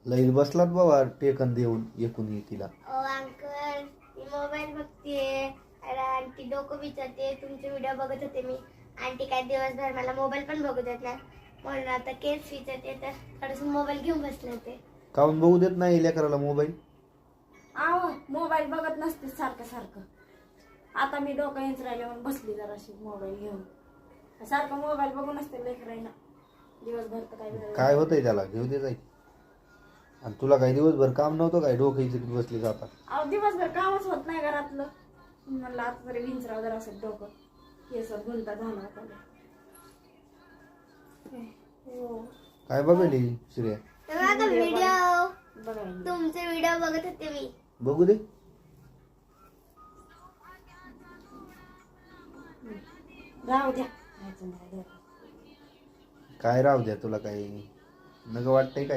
लई बसलात बाबा टेकन देऊन एकूण तिला. अंकल मी मोबाईल बघतेय, आंटी डोकं विचारते, तुमचे व्हिडिओ बघत होते मी. आंटी काय दिवसभर मला मोबाईल पण बघू देत नाही, म्हणून आता केस विचारते तर थोडंसं मोबाईल घेऊन बसले होते. काऊन बघू देत नाही लेकराला मोबाईल? आहो मोबाईल बघत नसते सारखं सारखं. आता मी डोकं इंच राहिले म्हणून बसली जराशी मोबाईल घेऊन. सारखं मोबाईल बघू नसते लेकरायला दिवसभर. तर काय होतंय त्याला, घेऊ दे जाई. आणि तुला काही दिवसभर काम नव्हतं काय, डोकं इथे बसली जाता? अहो दिवसभर कामच होत नाही घरातलं, म्हणलं आता तरी विंचराव जरा असं डोकं. केस गुंता झाला आता. हो काय बघली श्रेया? व्हिडिओ बघायला तुमचे व्हिडिओ बघत होते मी. बघू दे. राहू द्या. काय राहू द्या, तुला काही नग वाटतंय काय?